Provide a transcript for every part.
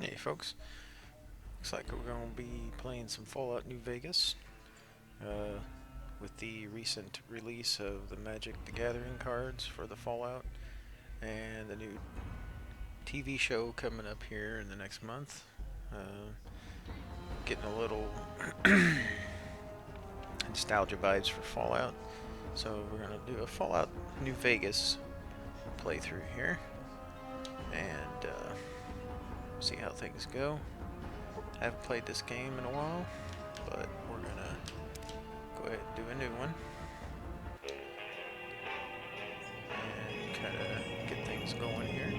Hey folks, looks like we're going to be playing some Fallout New Vegas uh, with the recent release of the Magic the Gathering cards for the Fallout and the new TV show coming up here in the next month. Getting a little nostalgia vibes for Fallout, so we're going to do a Fallout New Vegas playthrough here and see how things go. I haven't played this game in a while, but we're gonna go ahead and do a new one and kind of get things going here.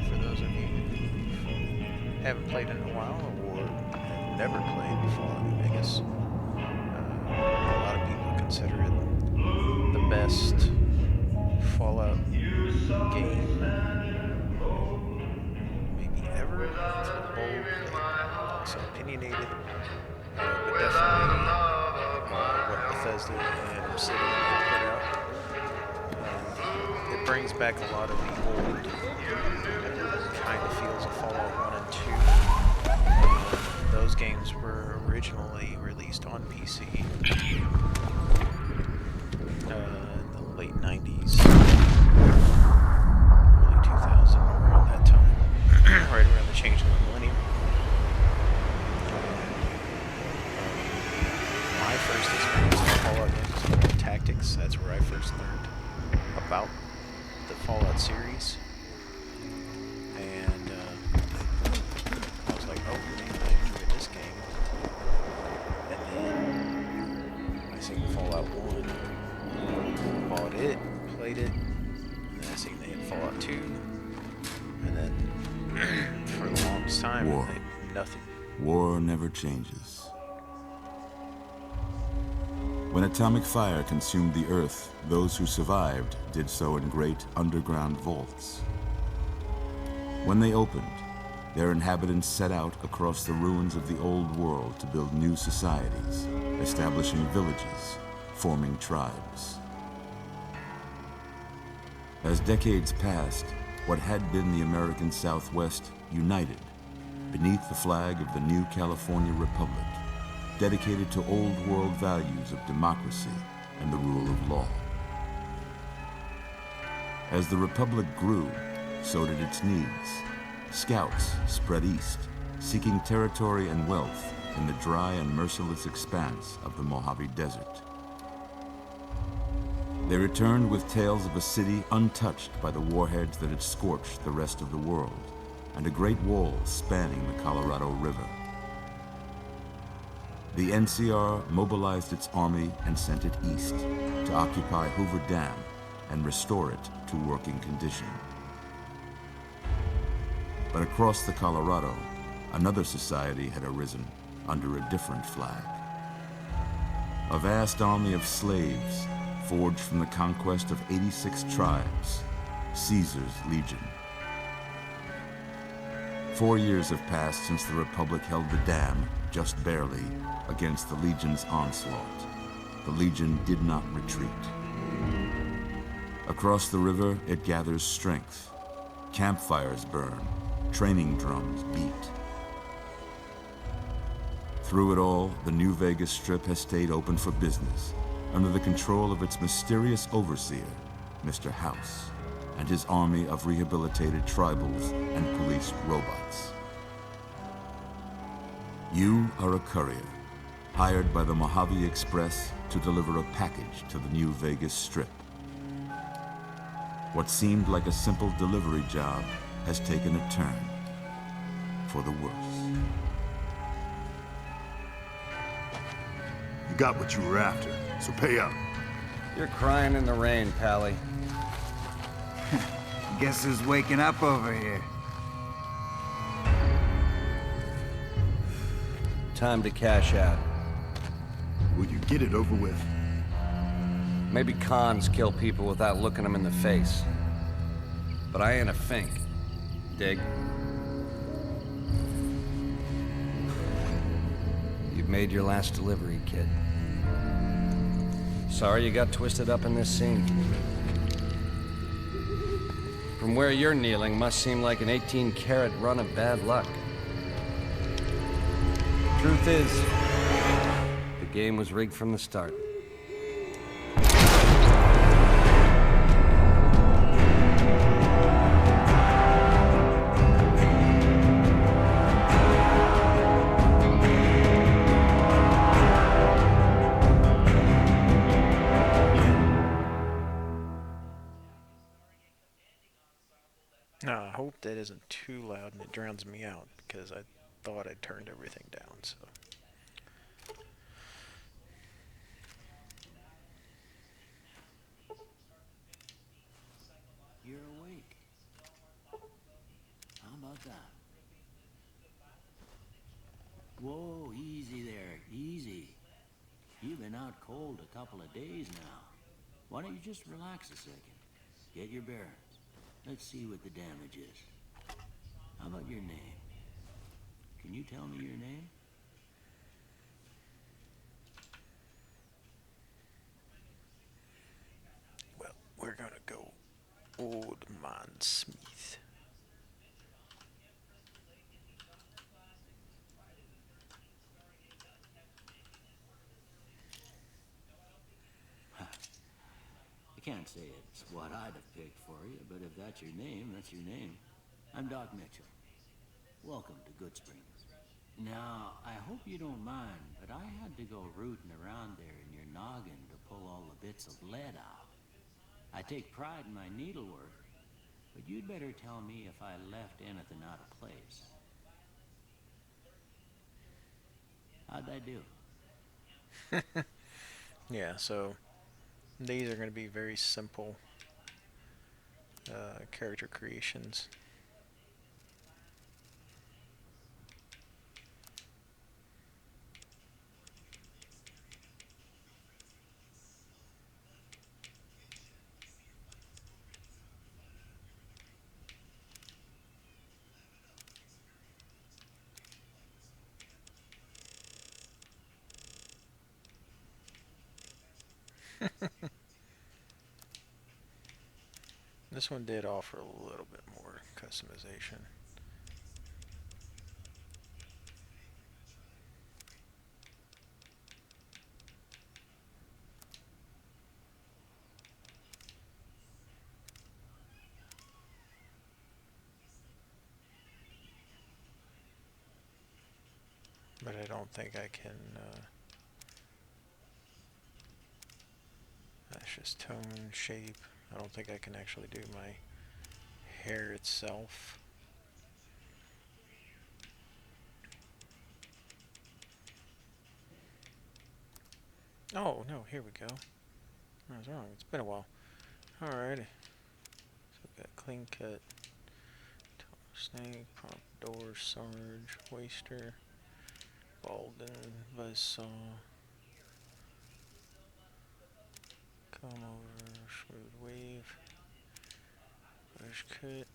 For those of you who haven't played in a while or have never played Fallout New Vegas, a lot of people consider it the best Fallout game maybe ever. It's a little bold, also opinionated, but definitely what Bethesda and Obsidian have put out. It brings back a lot of the old kind of feels of Fallout 1 and 2. Those games were originally released on PC in the late 90s, early 2000s, around that time, right around the change of the millennium. My first experience with Fallout games was Fallout Tactics. That's where I first learned about the Fallout series. And I was like, oh, man, I enjoyed this game. And then I seen Fallout 1, bought it, played it, and then I seen they had Fallout 2. And then for the longest time, War. nothing. War never changes. When atomic fire consumed the earth, those who survived did so in great underground vaults. When they opened, their inhabitants set out across the ruins of the old world to build new societies, establishing villages, forming tribes. As decades passed, what had been the American Southwest united beneath the flag of the new California Republic, dedicated to old world values of democracy and the rule of law. As the Republic grew, so did its needs. Scouts spread east, seeking territory and wealth in the dry and merciless expanse of the Mojave Desert. They returned with tales of a city untouched by the warheads that had scorched the rest of the world, and a great wall spanning the Colorado River. The NCR mobilized its army and sent it east to occupy Hoover Dam and restore it to working condition. But across the Colorado, another society had arisen under a different flag. A vast army of slaves forged from the conquest of 86 tribes, Caesar's Legion. 4 years have passed since the Republic held the dam, just barely, against the Legion's onslaught. The Legion did not retreat. Across the river, it gathers strength. Campfires burn, training drums beat. Through it all, the New Vegas Strip has stayed open for business, under the control of its mysterious overseer, Mr. House, and his army of rehabilitated tribals and police robots. You are a courier, hired by the Mojave Express to deliver a package to the New Vegas Strip. What seemed like a simple delivery job has taken a turn for the worse. You got what you were after, so pay up. You're crying in the rain, Pally. Guess who's waking up over here? Time to cash out. Will you get it over with? Maybe cons kill people without looking them in the face. But I ain't a fink. Dig? You've made your last delivery, kid. Sorry you got twisted up in this scene. From where you're kneeling must seem like an 18-carat run of bad luck. Truth is, the game was rigged from the start. Now, I hope that isn't too loud and it drowns me out, because I thought I turned everything down, so. You're awake. How about that? Whoa, easy there, easy. You've been out cold a couple of days now. Why don't you just relax a second? Get your bearings. Let's see what the damage is. How about your name? Can you tell me your name? Well, we're gonna go Old Man Smith. I can't say it's what I'd have picked for you, but if that's your name, that's your name. I'm Doc Mitchell. Welcome to Goodsprings. Now, I hope you don't mind, but I had to go rooting around there in your noggin to pull all the bits of lead out. I take pride in my needlework, but you'd better tell me if I left anything out of place. How'd I do? Yeah, so these are going to be very simple character creations. This one did offer a little bit more customization. But I don't think I can, that's just tone, shape. I don't think I can actually do my hair itself. Oh, no, here we go. I was wrong, it's been a while. Alrighty. So we got clean cut, snake, pompadour, Sarge, waster, Baldwin, buzzsaw, comb over, smooth wave, bush cut.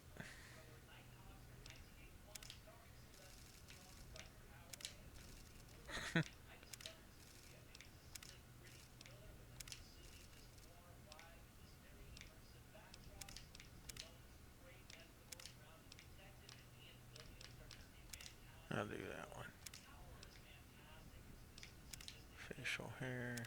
I'll do that one. Facial hair.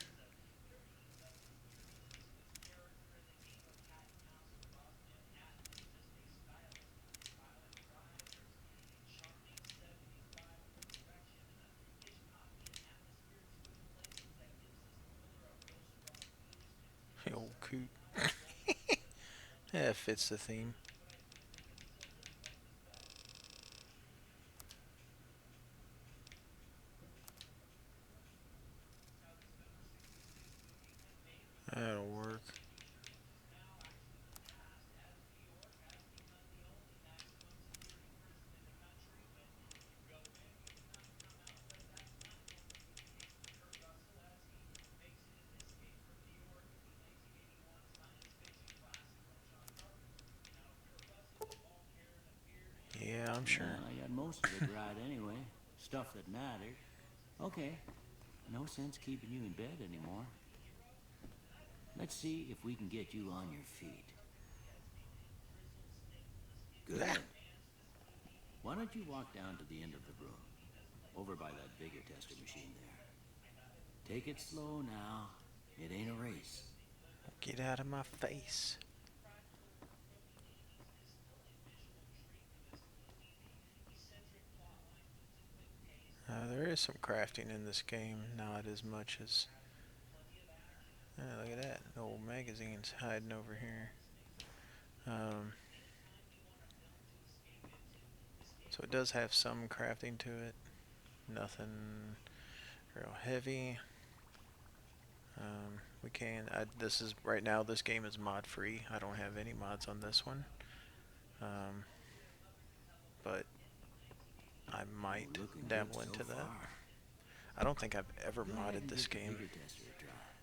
The old coot. Yeah, it fits the theme. That'll work. Yeah, I'm sure. Well, I got most of it right anyway. Stuff that mattered. Okay. No sense keeping you in bed anymore. Let's see if we can get you on your feet. Good. Why don't you walk down to the end of the room, over by that vigor tester machine there. Take it slow now. It ain't a race. Get out of my face. There is some crafting in this game, not as much as... look at that, old magazine's hiding over here. So it does have some crafting to it. Nothing real heavy. We can... this is... Right now, this game is mod free. I don't have any mods on this one. But I might dabble into that. I don't think I've ever modded this game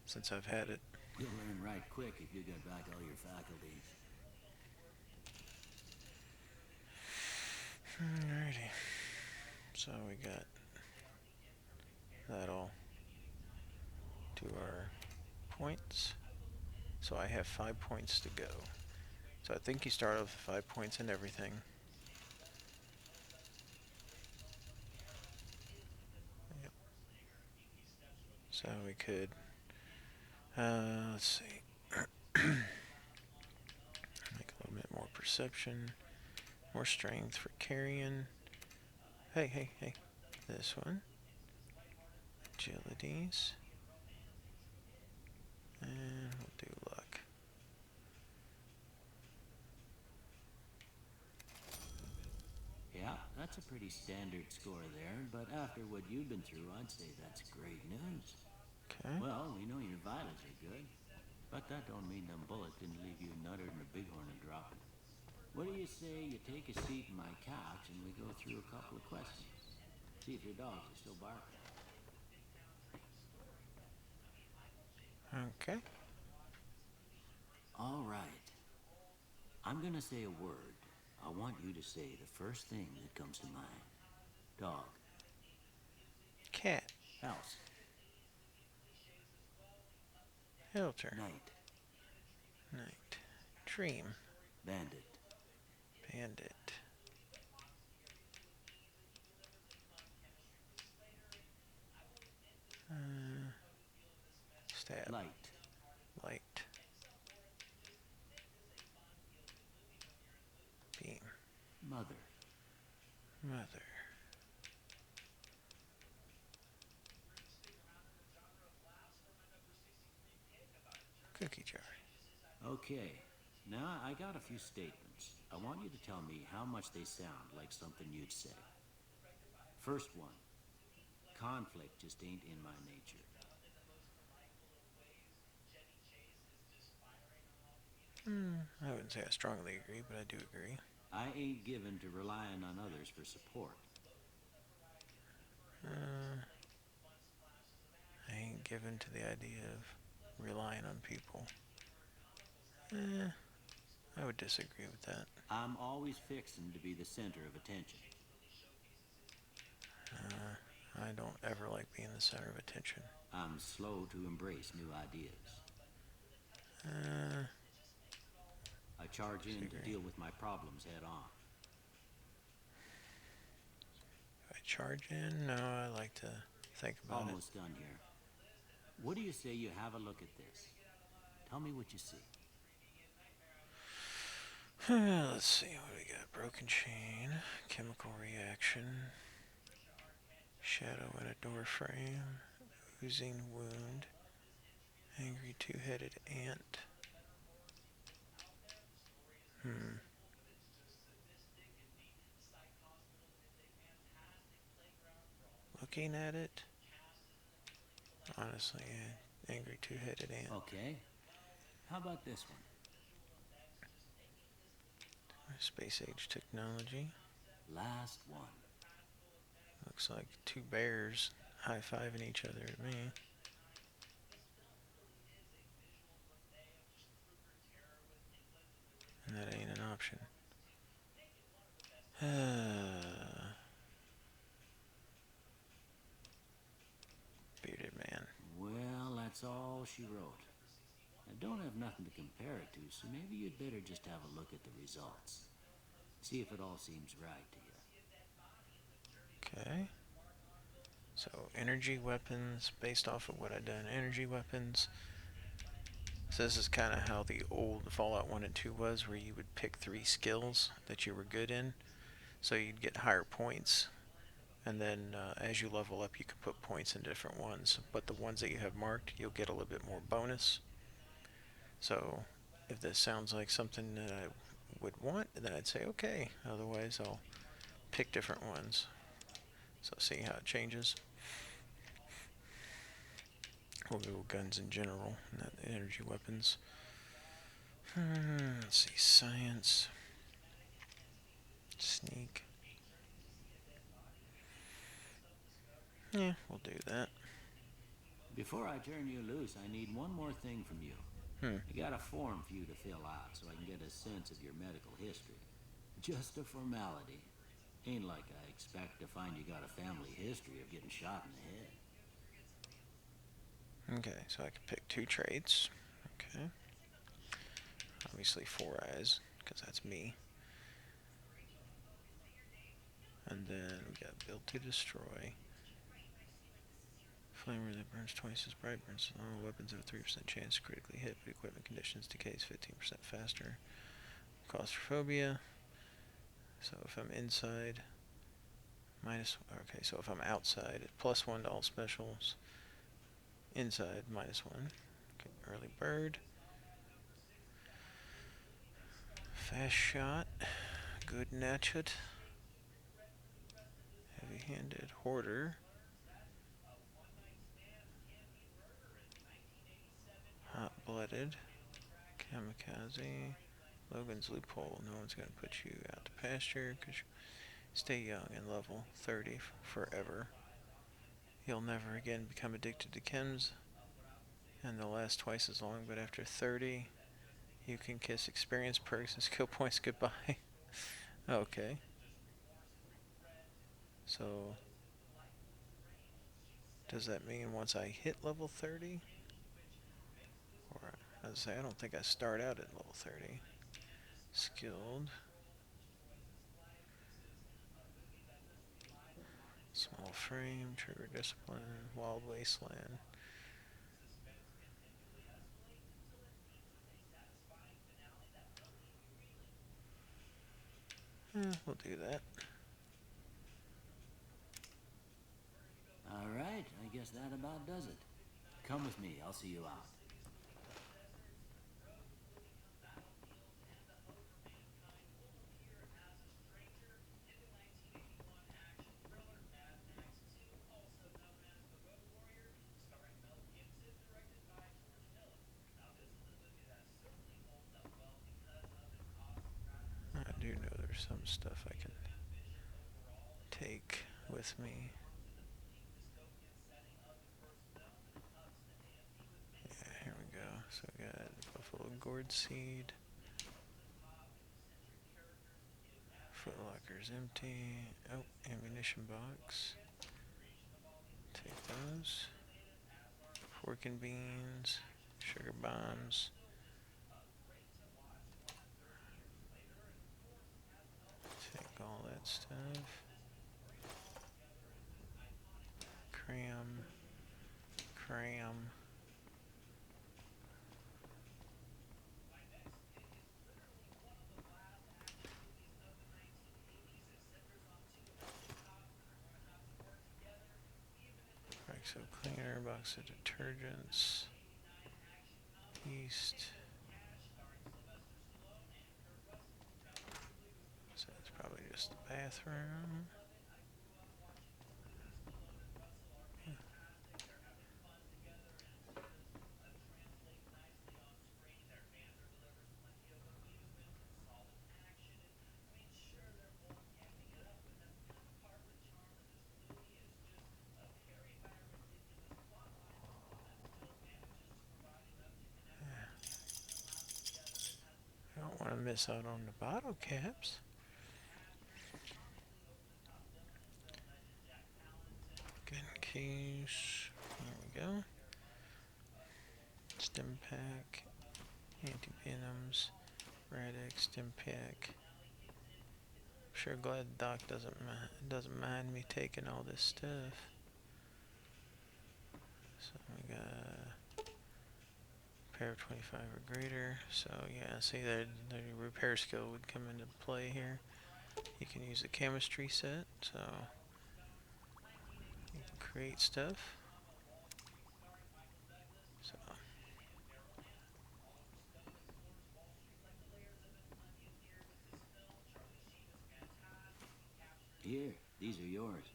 since I've had it. You'll learn right quick if you get back all your faculties. Alrighty. So we got that all to our points. So I have 5 points to go. So I think you start off with 5 points and everything. Yep. So we could, let's see, make a little bit more perception, more strength for carrying. Hey. This one. Agilities. And we'll do luck. Yeah, that's a pretty standard score there, but after what you've been through, I'd say that's great news. Okay. Well, we know your vitals are good, but that don't mean them bullets didn't leave you nuttered and a bighorn and dropping. What do you say you take a seat in my couch and we go through a couple of questions? See if your dogs are still barking. Okay. All right. I'm gonna say a word. I want you to say the first thing that comes to mind. Dog. Cat. House. Filter. Night. Night. Dream. Bandit. Bandit. Stab. Light. Light. Beam. Mother. Mother. Cookie jar. Okay. Now, I got a few statements. I want you to tell me how much they sound like something you'd say. First one. Conflict just ain't in my nature. I wouldn't say I strongly agree, but I do agree. I ain't given to relying on others for support. I ain't given to the idea of relying on people. I would disagree with that. I'm always fixing to be the center of attention. I don't ever like being the center of attention. I'm slow to embrace new ideas. I charge in to deal with my problems head on. Do I charge in? No, I like to think about Almost done here. What do you say you have a look at this? Tell me what you see. Let's see what we got. Broken chain, chemical reaction, shadow in a door frame, oozing wound, angry two-headed ant. Looking at it, honestly, angry two-headed ant. Okay. How about this one? Space age technology. Last one. Looks like two bears high-fiving each other to me. And that ain't an option. Bearded man. Well, that's all she wrote. I don't have nothing to compare it to, so maybe you'd better just have a look at the results. See if it all seems right to you. Okay. So energy weapons, based off of what I've done. Energy weapons. So this is kind of how the old Fallout 1 and 2 was, where you would pick 3 skills that you were good in. So you'd get higher points. And then as you level up, you can put points in different ones. But the ones that you have marked, you'll get a little bit more bonus. So if this sounds like something that I would want, then I'd say okay. Otherwise, I'll pick different ones. So see how it changes. We'll go guns in general, not energy weapons. Let's see, science, sneak. Yeah, we'll do that. Before I turn you loose, I need one more thing from you. I got a form for you to fill out so I can get a sense of your medical history. Just a formality. Ain't like I expect to find you got a family history of getting shot in the head. Okay, so I can pick 2 traits. Okay. Obviously 4 eyes, because that's me. And then we got built to destroy. Flamer that burns twice as bright, burns long weapons have a 3% chance to critically hit, but equipment conditions decays 15% faster. Claustrophobia. So if I'm inside, okay, so if I'm outside, +1 to all specials. Inside, -1. Okay, early bird. Fast shot. Good natured. Heavy-handed. Hoarder. Hot-blooded. Kamikaze. Logan's loophole. No one's going to put you out to pasture because you stay young and level 30 forever. You'll never again become addicted to chems, and they'll last twice as long, but after 30, you can kiss experience perks and skill points goodbye. Okay. So, does that mean once I hit level 30? Or, as I say, I don't think I start out at level 30. Skilled. Small frame, trigger discipline, wild wasteland. We'll do that. All right, I guess that about does it. Come with me, I'll see you out. I do know there's some stuff I can take with me. Yeah, here we go. So we got buffalo gourd seed. Footlocker's empty. Oh, ammunition box. Take those. Pork and beans. Sugar bombs. Take all that stuff. Cram. Cram. So cleaner, box of detergents, yeast. So it's probably just the bathroom. I don't want to miss out on the bottle caps. Gun case. There we go. Stim pack. Anti-venoms. Radic. Stim pack. Sure glad Doc doesn't mind me taking all this stuff. So we got repair 25 or greater. So yeah, see that the repair skill would come into play here. You can use the chemistry set, so you can create stuff. So Here, these are yours.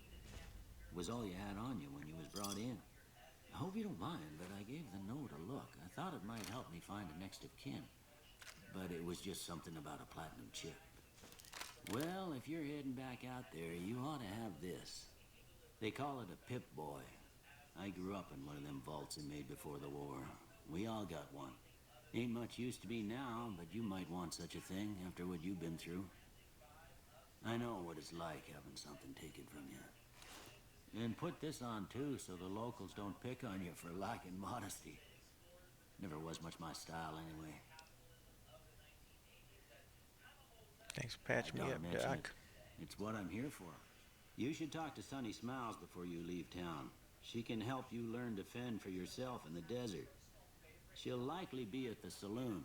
Was all you had on you when you was brought in. I hope you don't mind, but I gave the note a look. I thought it might help me find a next of kin. But it was just something about a platinum chip. Well, if you're heading back out there, you ought to have this. They call it a Pip-Boy. I grew up in one of them vaults they made before the war. We all got one. Ain't much use to me now, but you might want such a thing after what you've been through. I know what it's like having something taken from you. And put this on too, so the locals don't pick on you for lacking modesty. Never was much my style anyway. thanks for patching me Don't up, mention Doc. it. It's what I'm here for. You should talk to Sunny Smiles before you leave town. She can help you learn to fend for yourself in the desert. She'll likely be at the saloon.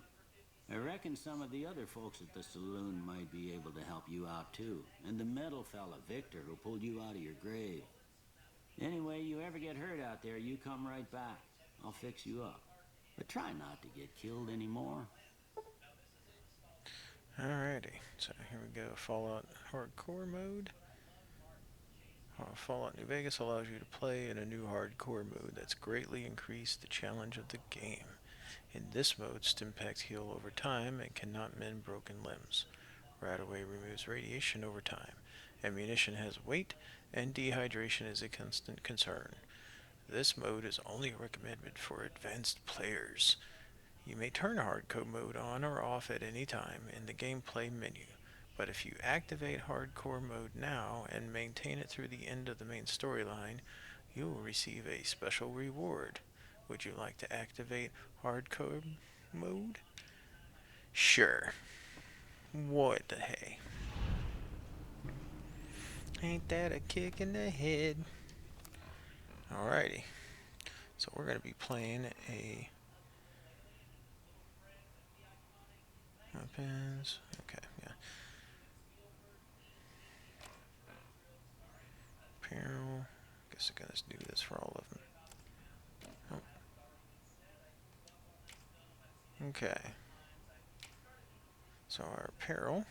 I reckon some of the other folks at the saloon might be able to help you out too. And the metal fella, Victor, who pulled you out of your grave. Anyway, you ever get hurt out there, you come right back. I'll fix you up. But try not to get killed anymore. Alrighty, so here we go. Fallout Hardcore mode. Fallout New Vegas allows you to play in a new hardcore mode that's greatly increased the challenge of the game. In this mode, Stimpaks heal over time and cannot mend broken limbs. Radaway removes radiation over time. Ammunition has weight, and dehydration is a constant concern. This mode is only recommended for advanced players. You may turn hardcore mode on or off at any time in the gameplay menu, but if you activate hardcore mode now and maintain it through the end of the main storyline, you will receive a special reward. Would you like to activate hardcore mode? Sure. What the hey? Ain't that a kick in the head? Alrighty. So we're going to be playing a weapons. Okay, yeah. Apparel. Guess I gotta do this for all of them. Oh. Okay. So our apparel.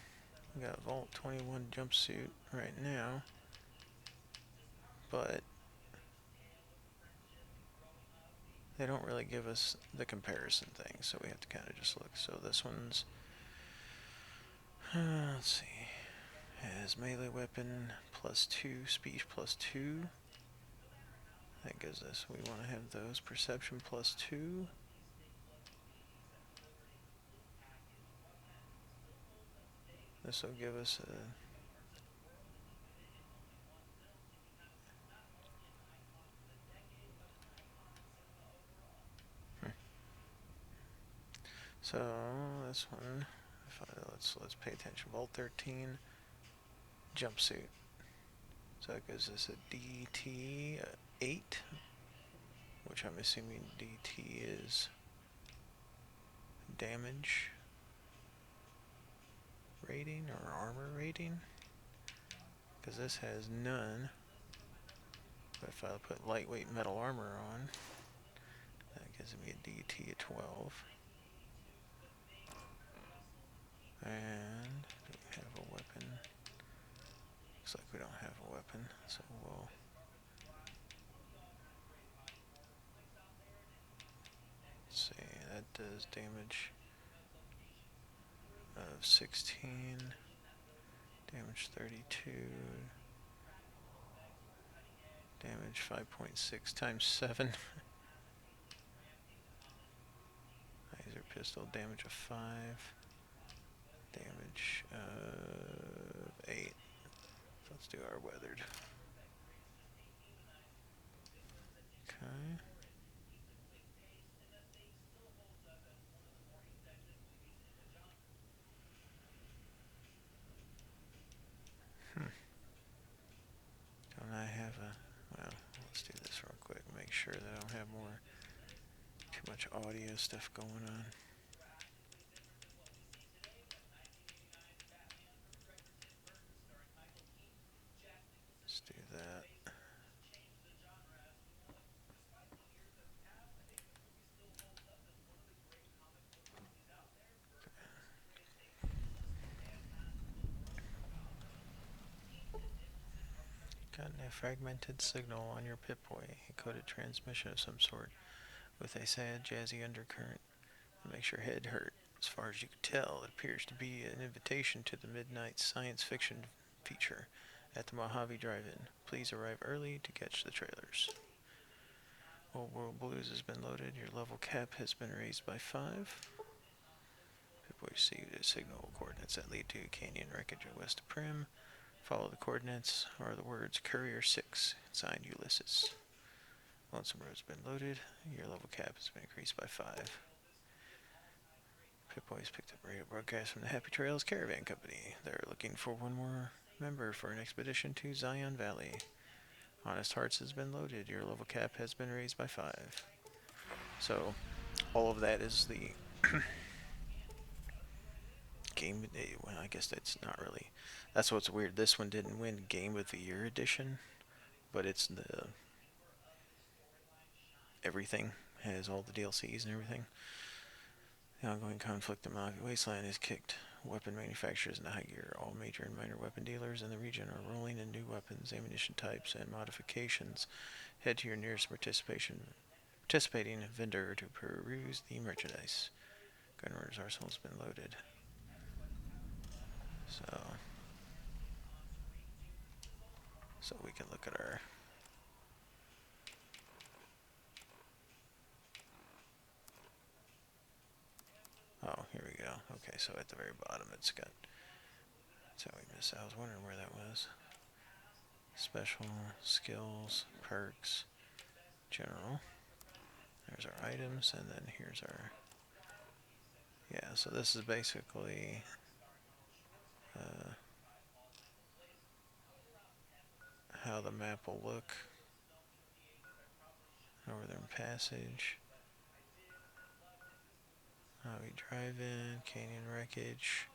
We got a Vault 21 jumpsuit right now. But they don't really give us the comparison thing, so we have to kind of just look. So this one's, let's see, has melee weapon +2, speech +2. That gives us, we want to have those. Perception +2. This will give us a So this one, let's pay attention. Vault 13 jumpsuit. So that gives us a DT 8, which I'm assuming DT is damage rating or armor rating, because this has none. But if I put lightweight metal armor on, that gives me a DT of 12. And do we have a weapon? Looks like we don't have a weapon, so we'll see. That does damage of 16, damage 32, damage 5.6 times 7. Laser pistol, damage of 5. Damage of 8. So let's do our weathered. Okay. much audio stuff going on. Let's do that. Gotten a fragmented signal on your Pip-Boy, a coded transmission of some sort, with a sad, jazzy undercurrent that makes your head hurt. As far as you can tell, it appears to be an invitation to the midnight science fiction feature at the Mojave Drive-In. Please arrive early to catch the trailers. Old World Blues has been loaded. Your level cap has been raised by 5. Pip-Boy received a signal coordinates that lead to Canyon Wreckage west of Prim. Follow the coordinates are the words Courier 6, signed Ulysses. Lonesome Road's been loaded. Your level cap has been increased by 5. Pip-Boy's picked up a radio broadcast from the Happy Trails Caravan Company. They're looking for one more member for an expedition to Zion Valley. Honest Hearts has been loaded. Your level cap has been raised by 5. So, all of that is the game. Well, I guess that's not really. That's what's weird. This one didn't win Game of the Year edition, but it's the everything has all the DLCs and everything. The ongoing conflict in Mojave Wasteland has kicked weapon manufacturers into high gear. All major and minor weapon dealers in the region are rolling in new weapons, ammunition types, and modifications. Head to your nearest participating vendor to peruse the merchandise. Gunrunner's arsenal's been loaded. So we can look at our here we go. Okay, so at the very bottom it's got, that's how we missed. I was wondering where that was. Special, skills, perks, general. There's our items, and then here's our, yeah, so this is basically how the map will look. Northern Passage, Mojave Drive-In, Canyon Wreckage.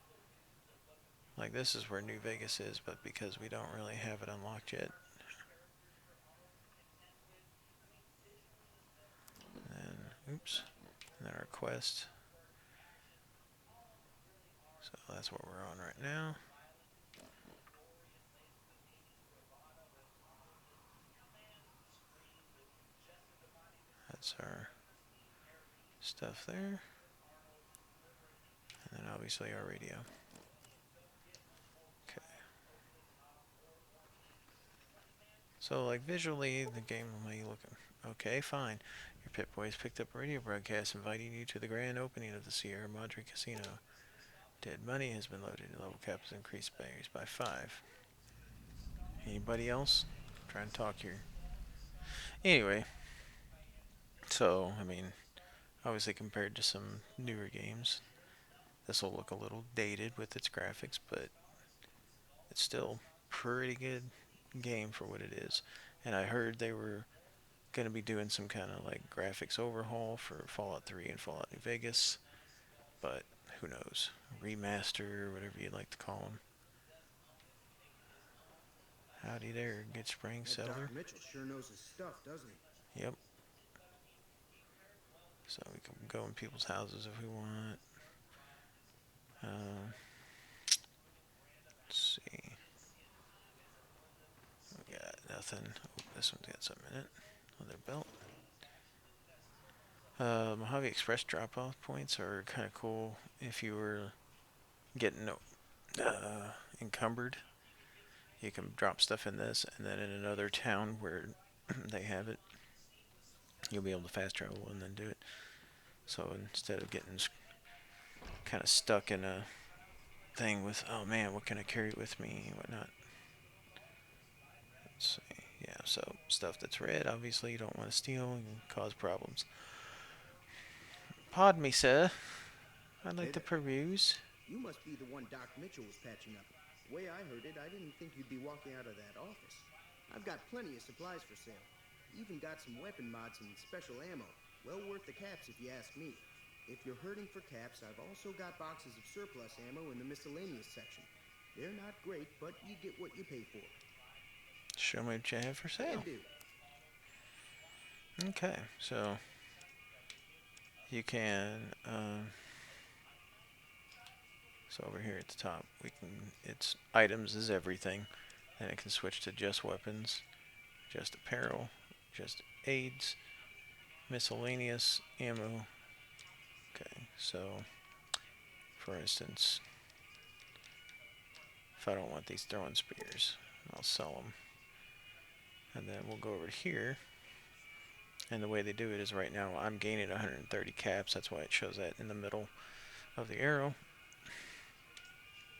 Like, this is where New Vegas is, but because we don't really have it unlocked yet. And then, oops, and then our quest. So that's what we're on right now. That's our stuff there. And then obviously our radio. Okay. So like visually the game may look okay, fine. Your Pip-Boy's picked up a radio broadcast inviting you to the grand opening of the Sierra Madre Casino. Dead money has been loaded. Your level cap has increased by 5. Anybody else? I'm trying to talk here. Anyway. So, I mean, obviously compared to some newer games, this will look a little dated with its graphics, but it's still pretty good game for what it is. And I heard they were going to be doing some kind of like graphics overhaul for Fallout 3 and Fallout New Vegas, but who knows? Remaster, or whatever you'd like to call them. Howdy there, Good Spring Settler. Doc Mitchell sure knows his stuff, doesn't he? Yep. So we can go in people's houses if we want. Let's see. We got nothing. Oh, this one's got something in it. Leather belt. Mojave Express drop-off points are kind of cool if you were getting encumbered. You can drop stuff in this, and then in another town where they have it, you'll be able to fast travel and then do it. So instead of getting kind of stuck in a thing with, oh man, what can I carry with me and whatnot. Let's see. Yeah, so stuff that's red, obviously you don't want to steal and cause problems. Pardon me, sir. I'd like to peruse. You must be the one Doc Mitchell was patching up. The way I heard it, I didn't think you'd be walking out of that office. I've got plenty of supplies for sale. Even got some weapon mods and special ammo. Well worth the caps if you ask me. If you're hurting for caps, I've also got boxes of surplus ammo in the miscellaneous section. They're not great, but you get what you pay for. Show me what you have for sale. Can do. Okay, so you can. So over here at the top, we can. It's items is everything. Then it can switch to just weapons, just apparel, just aids, miscellaneous ammo. Okay, so for instance, if I don't want these throwing spears, I'll sell them. And then we'll go over here. And the way they do it is right now I'm gaining 130 caps. That's why it shows that in the middle of the arrow.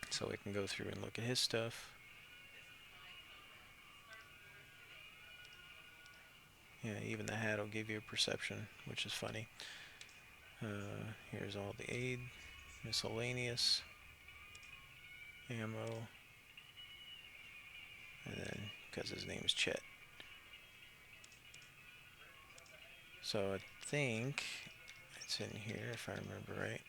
So we can go through and look at his stuff. Yeah, even the hat will give you a perception, which is funny. Here's all the aid, miscellaneous, ammo, and then because his name is Chet. So I think it's in here if I remember right.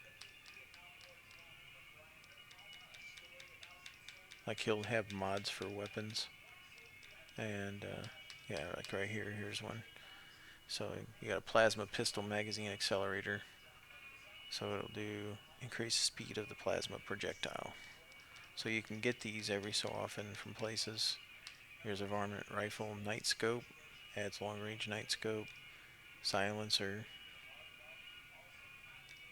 Like he'll have mods for weapons, and yeah, like right here, here's one. So you got a plasma pistol magazine accelerator. So it'll do increase speed of the plasma projectile. So you can get these every so often from places. Here's a varmint rifle night scope, adds long range night scope, silencer,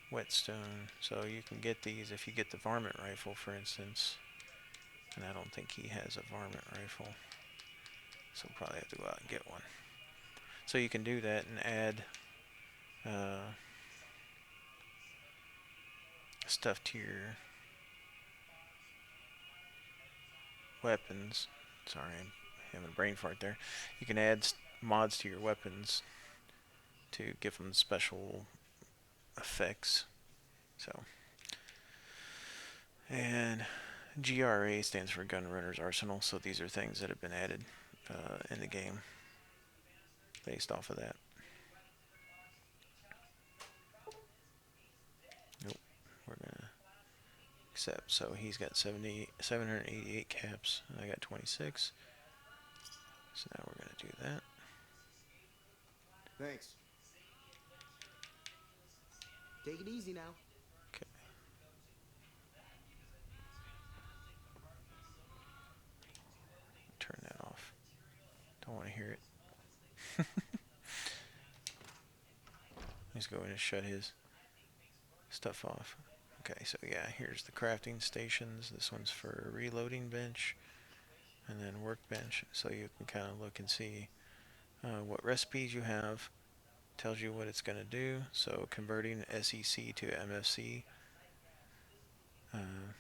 whetstone. So you can get these if you get the varmint rifle, for instance. And I don't think he has a varmint rifle, so we'll probably have to go out and get one. So you can do that and add stuff to your weapons. Sorry, I'm having a brain fart there. You can add mods to your weapons to give them special effects. So, and GRA stands for Gun Runner's Arsenal. So these are things that have been added in the game based off of that. Nope, we're gonna accept. So he's got 788 caps, and I got 26. So now we're gonna do that. Thanks. Take it easy now. Okay. Turn that off. Don't want to hear it. Let's go in and shut his stuff off. Okay, so yeah, here's the crafting stations. This one's for a reloading bench, and then workbench. So you can kind of look and see what recipes you have. Tells you what it's going to do. So converting SEC to MFC. And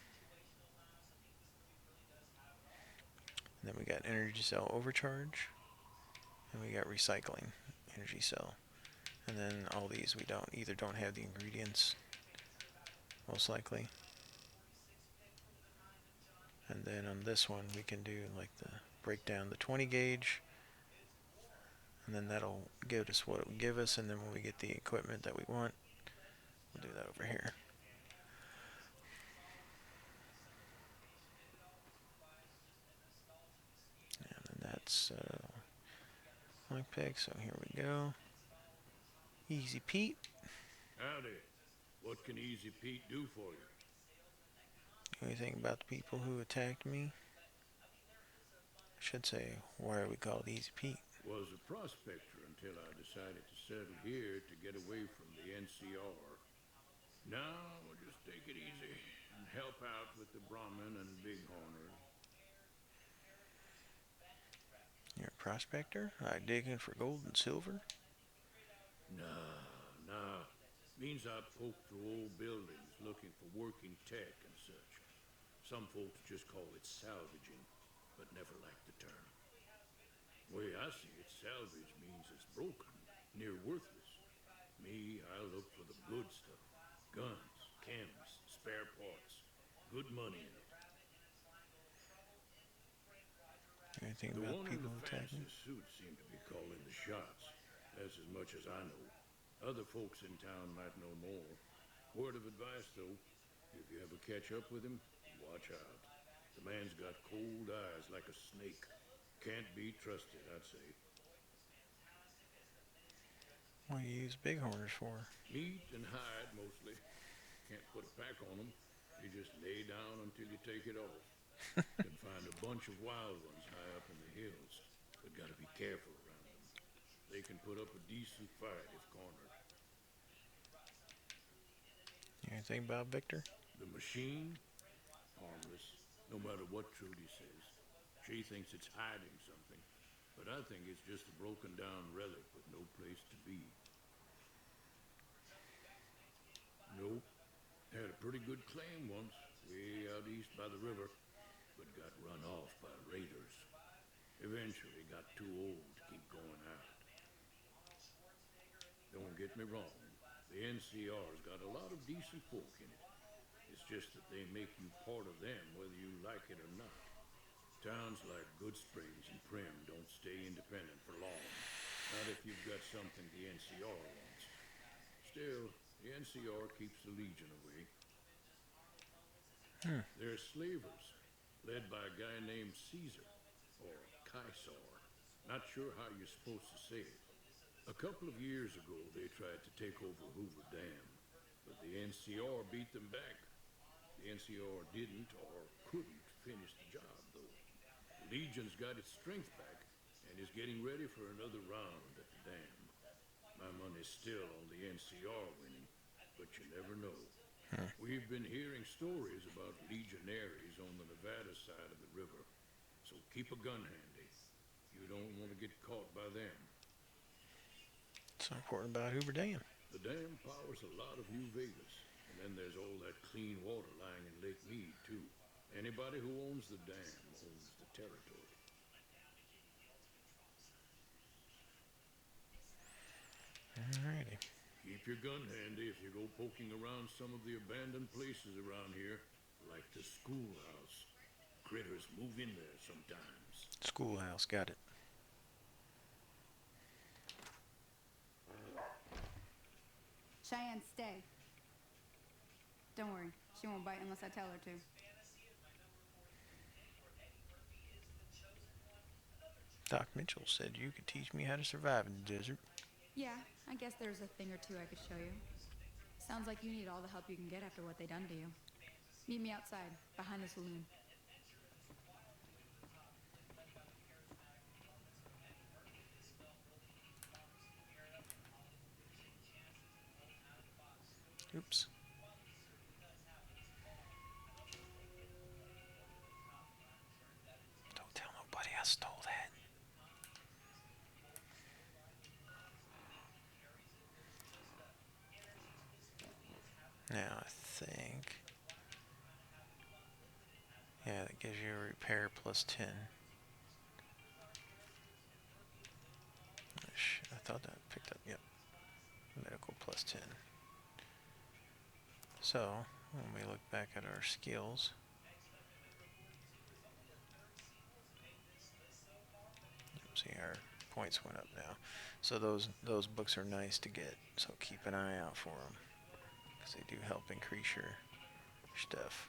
then we got energy cell overcharge, and we got recycling energy cell. And then all these we don't have the ingredients, most likely. And then on this one we can do like the break down the 20 gauge, and then that'll give us what it will give us. And then when we get the equipment that we want, we'll do that over here. And then that's lockpick. So here we go. Easy Pete. Howdy. What can Easy Pete do for you? Anything about the people who attacked me? I should say, why are we called Easy Pete? Was a prospector until I decided to settle here to get away from the NCR. Now we'll just take it easy and help out with the Brahmin and Bighorners. You're a prospector? Like digging for gold and silver? Nah. Means I poke through old buildings looking for working tech and such. Some folks just call it salvaging, but never liked the term. Way I see it, salvage means it's broken, near worthless. Me, I look for the good stuff. Guns, chems, spare parts. Good money in it. Anything The about one in people the attacking? fancy suit seemed to be calling the shots. That's as much as I know. Other folks in town might know more. Word of advice, though, if you ever catch up with him, watch out. The man's got cold eyes like a snake. Can't be trusted, I'd say. What do you use bighorners for? Meat and hide, mostly. Can't put a pack on them. You just lay down until you take it off. Can find a bunch of wild ones high up in the hills, but gotta be careful around them. They can put up a decent fight if cornered. Anything about Victor? The machine? Harmless, no matter what Trudy says. She thinks it's hiding something, but I think it's just a broken down relic with no place to be. Nope. Had a pretty good claim once, way out east by the river, but got run off by raiders. Eventually got too old to keep going out. Don't get me wrong, the NCR's got a lot of decent folk in it. It's just that they make you part of them whether you like it or not. Towns like Goodsprings and Primm don't stay independent for long. Not if you've got something the NCR wants. Still, the NCR keeps the Legion away. They're slavers, led by a guy named Caesar, or Caesar. Not sure how you're supposed to say it. A couple of years ago, they tried to take over Hoover Dam, but the NCR beat them back. The NCR didn't or couldn't finish the job, though. The Legion's got its strength back and is getting ready for another round at the dam. My money's still on the NCR winning, but you never know. We've been hearing stories about legionaries on the Nevada side of the river, so keep a gun handy. You don't want to get caught by them. What's so important about Hoover Dam? The dam powers a lot of New Vegas, and then there's all that clean water lying in Lake Mead, too. Anybody who owns the dam owns the territory. Alrighty. Keep your gun handy if you go poking around some of the abandoned places around here, like the schoolhouse. Critters move in there sometimes. Schoolhouse, got it. Cheyenne, stay. Don't worry, she won't bite unless I tell her to. Doc Mitchell said you could teach me how to survive in the desert. Yeah, I guess there's a thing or two I could show you. Sounds like you need all the help you can get after what they done to you. Meet me outside, behind the saloon. Oops. Don't tell nobody I stole that. Now I think, yeah, that gives you a repair plus 10. I thought that picked up, yep. Medical plus 10. So, when we look back at our skills, see our points went up now. So those books are nice to get, so keep an eye out for them. Because they do help increase your stuff.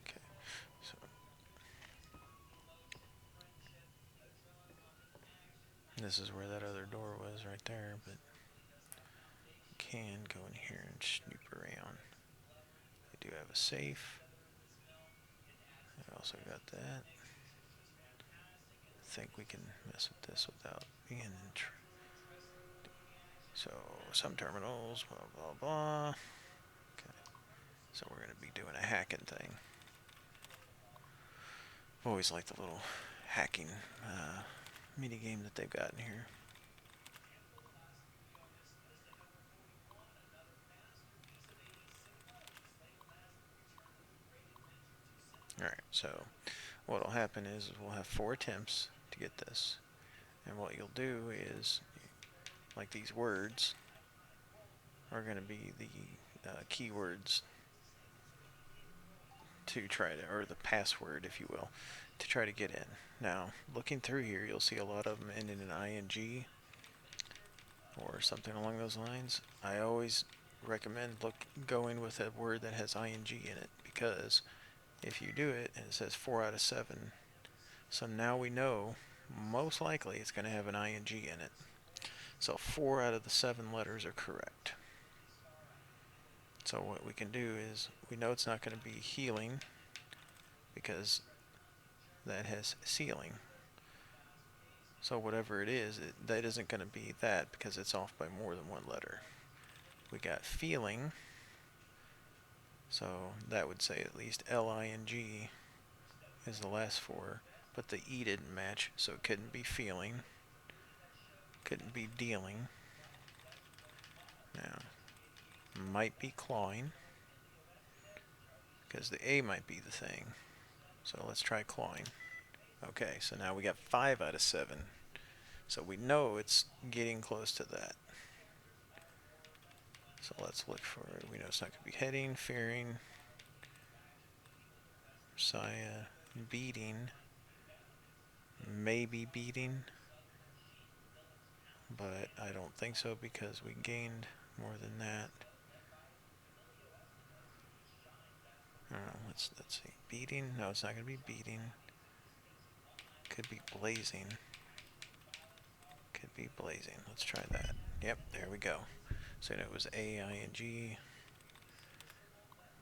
Okay, so this is where that other door was right there, but you can go in here and snoop around. They do have a safe. I also got that. I think we can mess with this without being in. So some terminals, blah blah blah. Okay. So we're gonna be doing a hacking thing. I've always liked the little hacking mini game that they've got in here. Alright, so what'll happen is we'll have 4 attempts to get this. And what you'll do is, like these words are going to be the keywords to try to, or the password, if you will, to try to get in. Now, looking through here, you'll see a lot of them end in an ing or something along those lines. I always recommend going with a word that has ing in it, because if you do it and it says 4 out of 7, so now we know most likely it's going to have an ing in it. So 4 out of the 7 letters are correct. So what we can do is, we know it's not going to be healing because that has ceiling. So whatever it is, that isn't going to be that because it's off by more than one letter. We got feeling, so that would say at least L-I-N-G is the last 4, but the E didn't match, so it couldn't be feeling, couldn't be dealing. Now, might be clawing, because the A might be the thing. So let's try clawing. Okay, so now we got 5 out of 7. So we know it's getting close to that. So let's look for it. We know it's not going to be heading, fearing, Messiah, beating, maybe beating, but I don't think so because we gained more than that. Let's see. Beating? No, it's not going to be beating. Could be blazing. Could be blazing. Let's try that. Yep, there we go. So it was A-I-N-G.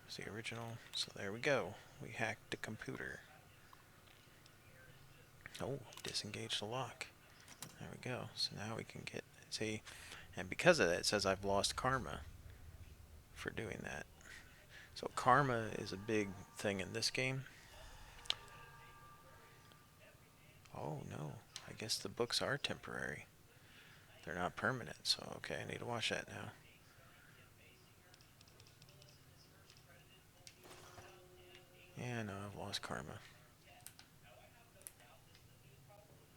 It's the original. So there we go. We hacked the computer. Oh, disengage the lock. There we go. So now we can get, see, and because of that, it says I've lost karma for doing that. So karma is a big thing in this game. Oh no, I guess the books are temporary. They're not permanent, so okay, I need to watch that now. Yeah, no, I've lost karma.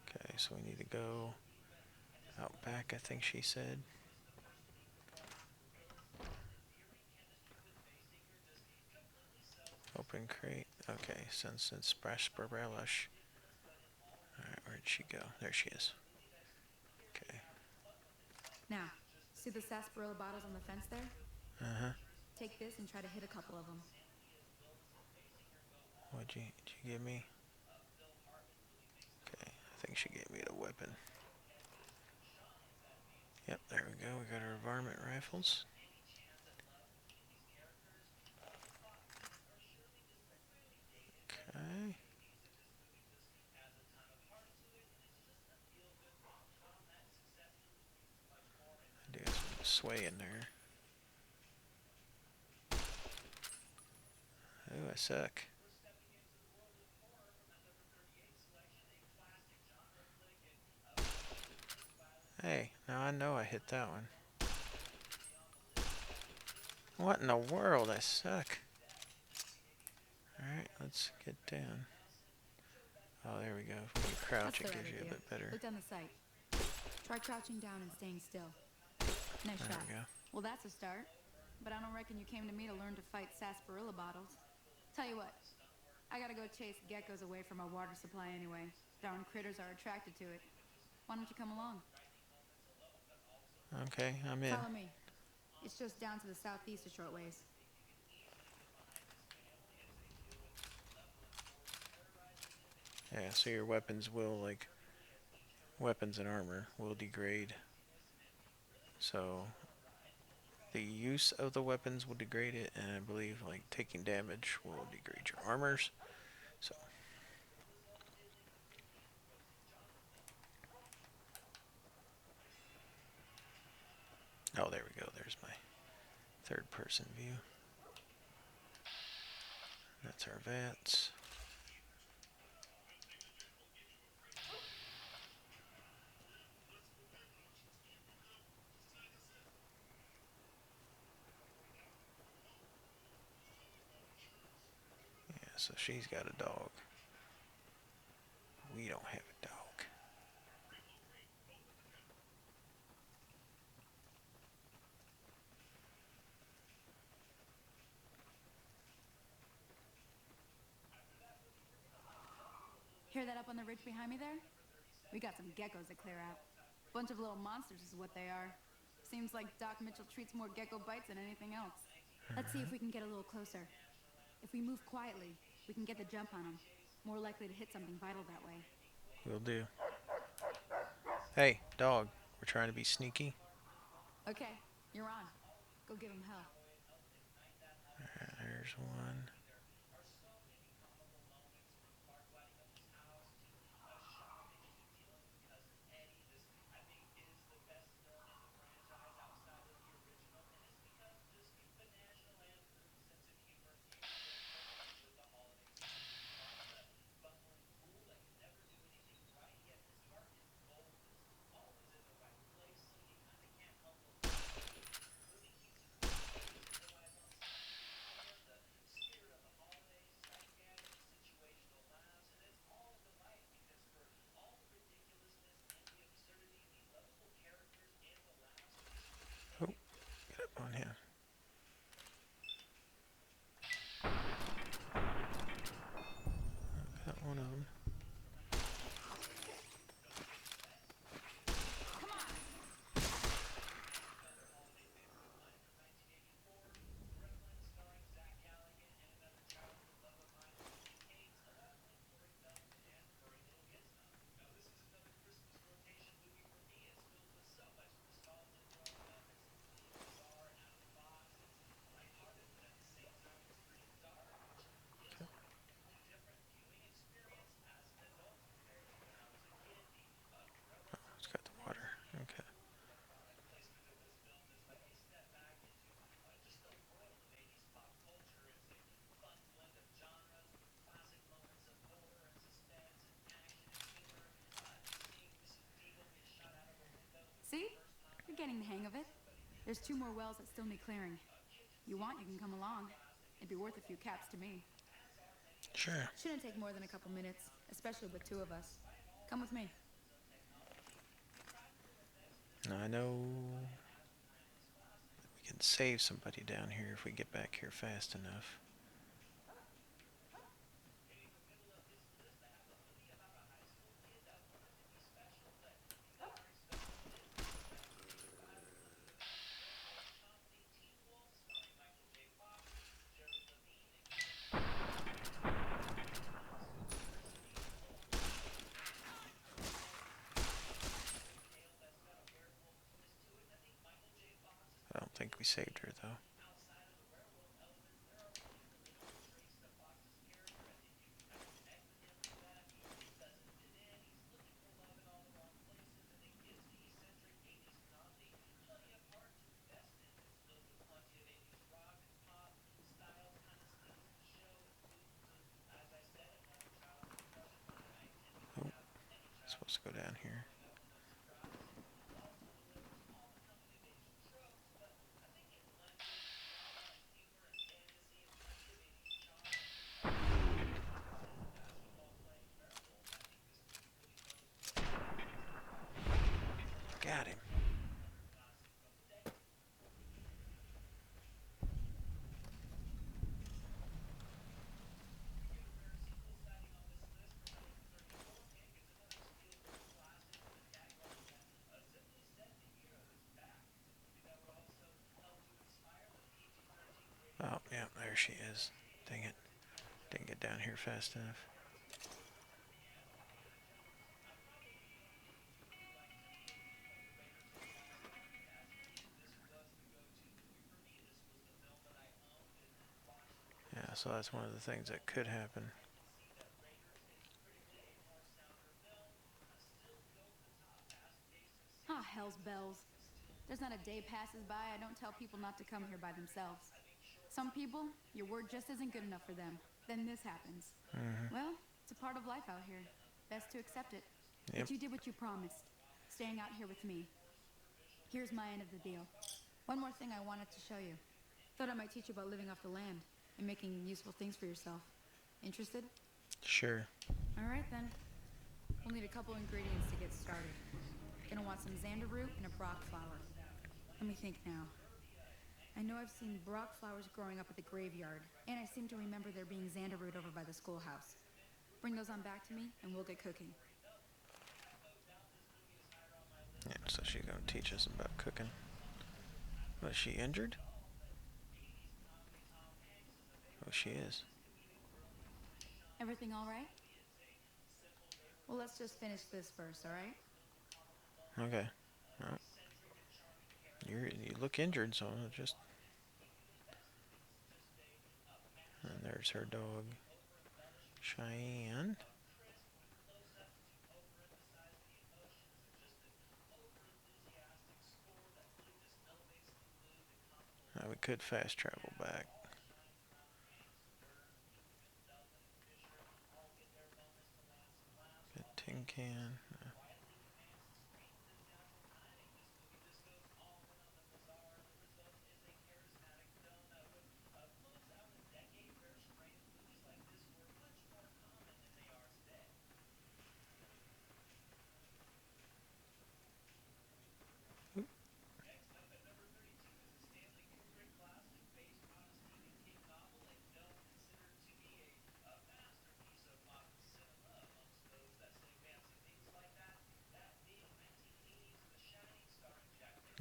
Okay, so we need to go out back, I think she said. Open crate. Okay, since Sprash Barelish. Alright, where'd she go? There she is. Okay. Now, see the sarsaparilla bottles on the fence there? Uh-huh. Take this and try to hit a couple of them. Did you give me? Okay, I think she gave me the weapon. Yep, there we go. We got our varmint rifles. Okay. I do have some sway in there. Ooh, I suck. Hey, now I know I hit that one. What in the world? I suck. Alright, let's get down. Oh, there we go. When you crouch, it That's the gives right you a idea. bit better. Look down the sight. Try crouching down and staying still. Nice There shot. we go. Well, that's a start. But I don't reckon you came to me to learn to fight sarsaparilla bottles. Tell you what, I gotta go chase geckos away from our water supply anyway. Darn critters are attracted to it. Why don't you come along? Okay, I'm in. Follow me. It's just down to the southeast a short ways. Yeah, so your weapons will, like, weapons and armor will degrade. So, the use of the weapons will degrade it, and I believe, like, taking damage will degrade your armors. So. Oh, there we go. There's my third-person view. That's our vats. Yeah, so she's got a dog. We don't have a dog. Hear that up on the ridge behind me there? We got some geckos to clear out. Bunch of little monsters is what they are. Seems like Doc Mitchell treats more gecko bites than anything else. Let's see if we can get a little closer. If we move quietly, we can get the jump on them. More likely to hit something vital that way. Will do. Hey, dog. We're trying to be sneaky. Okay, you're on. Go give him hell. There's one. Oh, get up on him. Got one of them. It's got the water. Okay. See? You're getting the hang of it. There's 2 more wells that still need clearing. You want, you can come along. It'd be worth a few caps to me. Sure. Shouldn't take more than a couple minutes, especially with 2 of us. Come with me. Now I know we can save somebody down here if we get back here fast enough. I don't think we saved her though. Oh, supposed to go down here. Got him. Oh, yeah, there she is. Dang it. Didn't get down here fast enough. Yeah, so that's one of the things that could happen. Ah, hell's bells. There's not a day passes by I don't tell people not to come here by themselves. Some people, your word just isn't good enough for them. Then this happens. Well, it's a part of life out here. Best to accept it. Yep. But you did what you promised, staying out here with me. Here's my end of the deal. One more thing I wanted to show you. Thought I might teach you about living off the land and making useful things for yourself. Interested? Sure. All right, then. We'll need a couple ingredients to get started. Gonna want some xander root and a brock flower. Let me think now. I know I've seen brock flowers growing up at the graveyard, and I seem to remember there being xander root over by the schoolhouse. Bring those on back to me, and we'll get cooking. Yeah, so she's gonna teach us about cooking. Was she injured? Oh, she is. Everything all right? Well, let's just finish this first, all right? Okay. Well, you look injured, so I'll just. And there's her dog, Cheyenne. We could fast travel back. A tin can.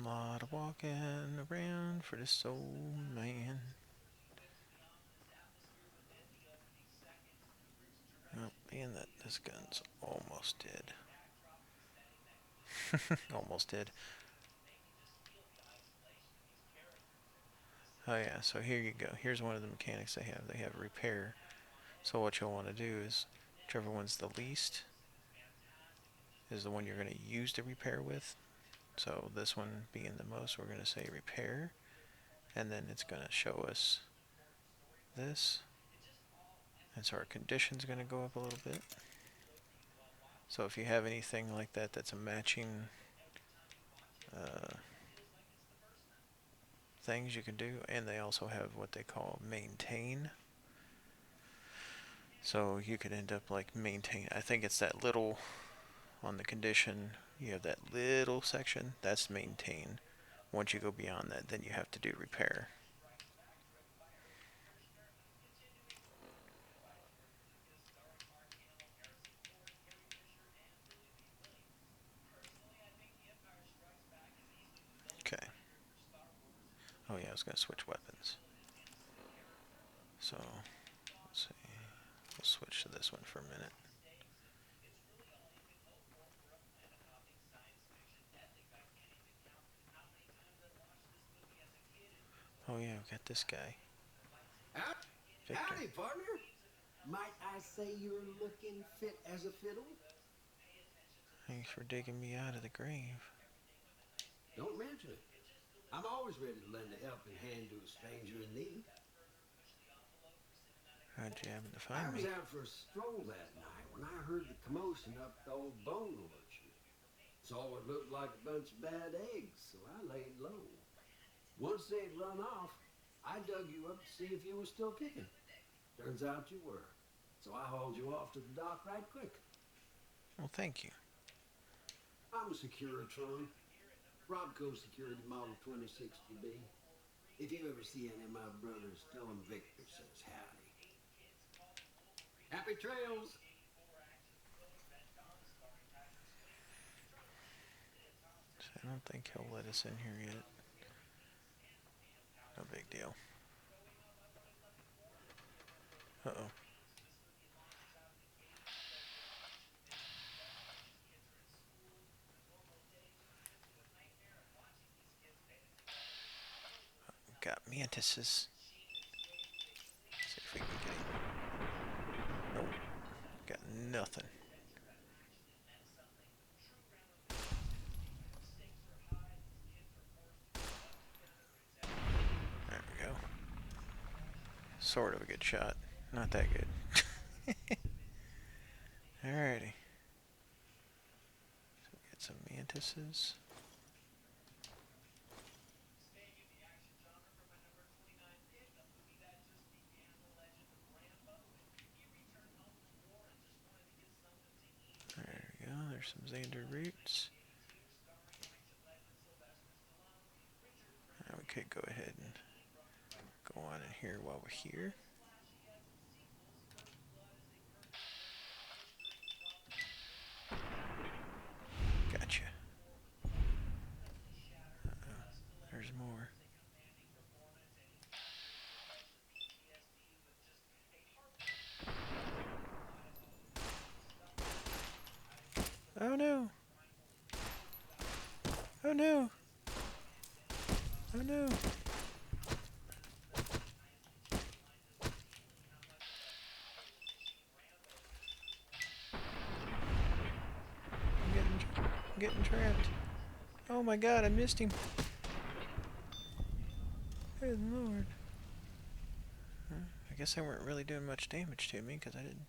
Lot of walking around for this old man. Well, being that this gun's almost dead. Almost dead. Oh yeah, so here you go. Here's one of the mechanics they have. They have repair. So what you'll want to do is, whichever one's the least is the one you're going to use to repair with. So this one being the most, we're going to say repair. And then it's going to show us this. And so our condition's going to go up a little bit. So if you have anything like that that's a matching things you can do, and they also have what they call maintain. So you could end up like maintain. I think it's that little on the condition. You have that little section. That's maintain. Once you go beyond that, then you have to do repair. Okay. Oh yeah, I was gonna switch weapons. So let's see. We'll switch to this one for a minute. Oh yeah, we've got this guy. Victor. Howdy, partner. Might I say you're looking fit as a fiddle? Thanks for digging me out of the grave. Don't mention it. I'm always ready to lend a helping hand to a stranger in need. How'd you happen to I find was me? out for a stroll that night when I heard the commotion up the old bone orchard. Saw what looked like a bunch of bad eggs, so I laid low. Once they'd run off, I dug you up to see if you were still kicking. Turns out you were. So I hauled you off to the dock right quick. Well, thank you. I'm a Securitron. Robco Security Model 2060B. If you ever see any of my brothers, tell them Victor says howdy. Happy trails! I don't think he'll let us in here yet. No big deal. Uh-oh. Got mantises. See if we can get him. Nope. Got nothing. There we go. Sort of a good shot. Not that good. Alrighty. So we get some mantises. There we go. There's some Xander roots. Now we could go ahead and go on in here while we're here. more. Oh no! Oh no! Oh no! I'm getting trapped. Oh my god, I missed him. Good lord. I guess they weren't really doing much damage to me because I didn't.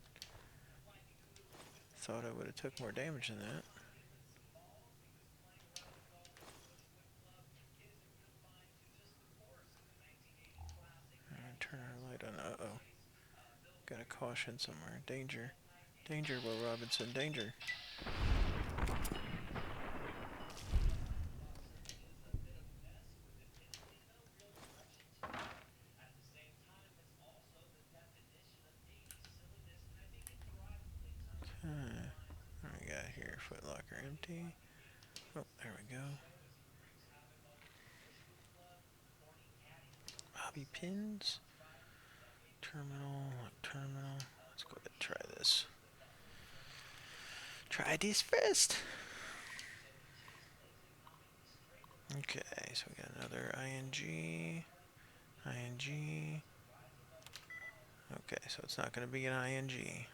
Thought I would have took more damage than that. Turn our light on. Uh-oh. Got a caution somewhere. Danger. Danger, Will Robinson. Danger. What do we got here? Footlocker empty. Oh, there we go. Bobby pins. Terminal. Terminal. Let's go ahead and try this. Try this first. Okay, so we got another ING. ING. Okay, so it's not going to be an ING.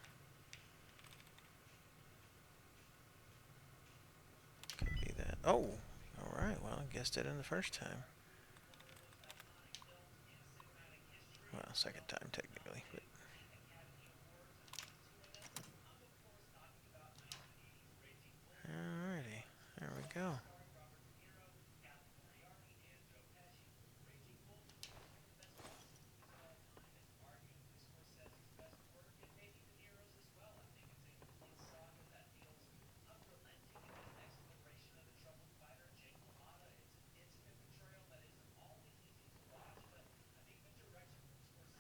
Could be that. Oh! Alright, well, I guessed it in the first time. Well, second time, technically, but... Alrighty, there we go.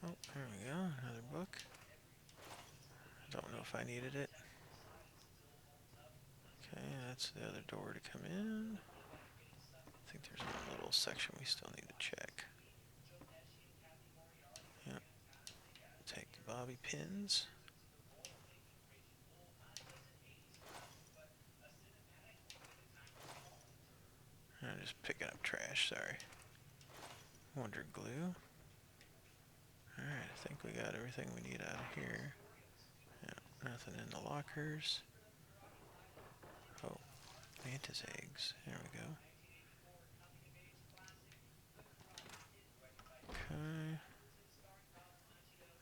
Oh, there we go, another book. Don't know if I needed it. Okay, that's the other door to come in. I think there's one little section we still need to check. Yep. Take the bobby pins. I'm just picking up trash, sorry. Wonder glue. Alright, I think we got everything we need out of here. Yeah, nothing in the lockers. Oh, mantis eggs. There we go. Okay.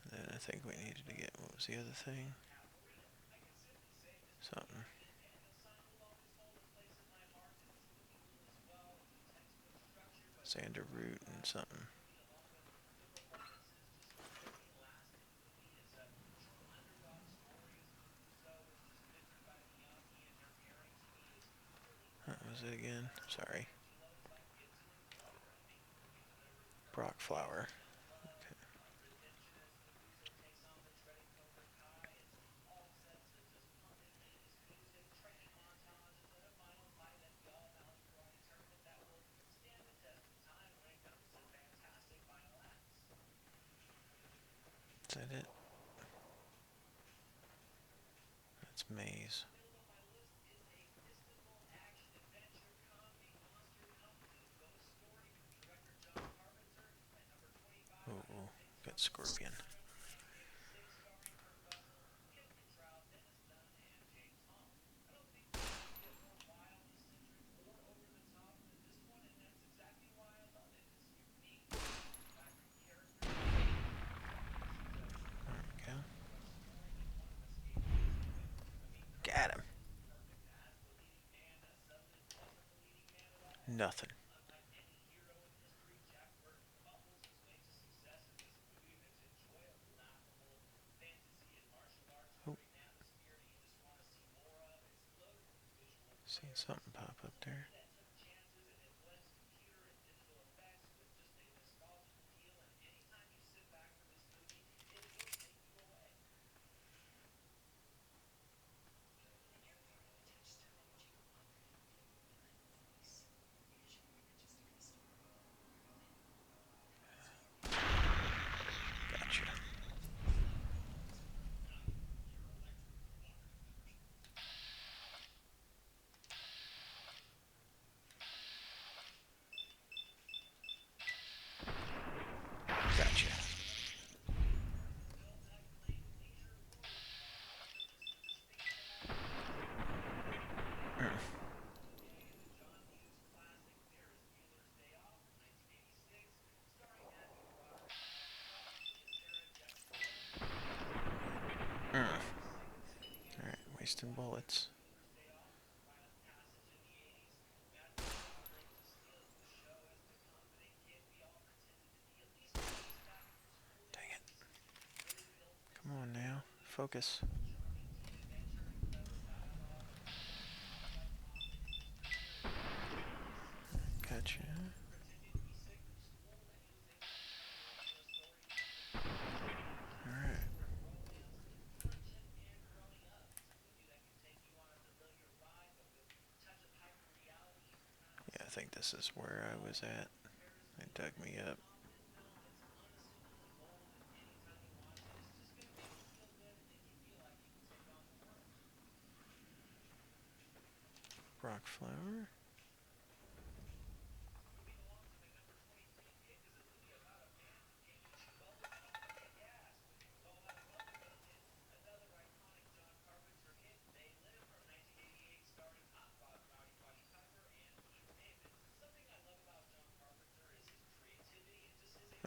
And then I think we needed to get, what was the other thing? Something. Sander root and something. What was it again? Sorry. Brock flower. Okay. Is that it? That's maize. Oh, got scorpion. There we go. Got him. Nothing. Oh. Seen something pop up there. Wasting bullets. Dang it. Come on now. Focus. Gotcha. Alright. Yeah, I think this is where I was at. They dug me up. Rock flower.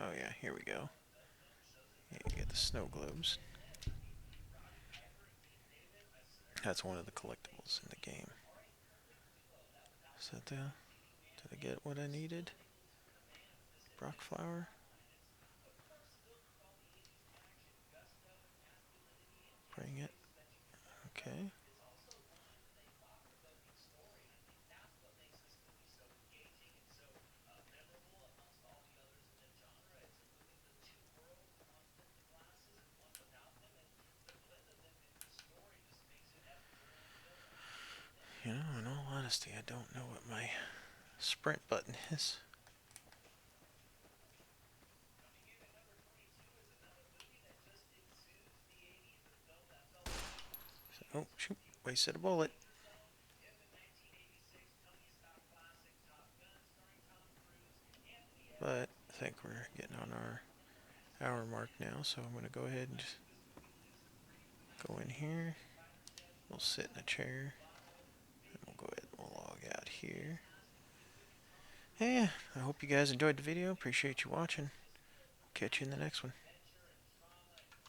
Oh yeah, here we go. Yeah, you get the snow globes. That's one of the collectibles in the game. Is that did I get what I needed? Brock flower? Bring it. Okay. You know, in all honesty, I don't know what my sprint button is. Oh, shoot. Wasted a bullet. But I think we're getting on our hour mark now, so I'm going to go ahead and just go in here. We'll sit in a chair. And we'll go ahead and we'll log out here. Yeah, I hope you guys enjoyed the video. Appreciate you watching. Catch you in the next one.